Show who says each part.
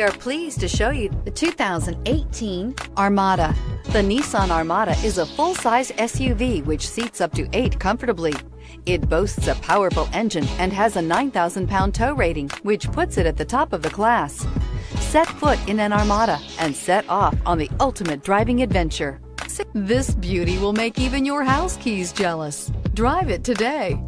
Speaker 1: are pleased to show you the 2018 Armada. The Nissan Armada is a full-size SUV which seats up to 8 comfortably. It boasts a powerful engine and has a 9,000-pound tow rating, which puts it at the top of the class. Set foot in an Armada and set off on the ultimate driving adventure. This beauty will make even your house keys jealous. Drive it today.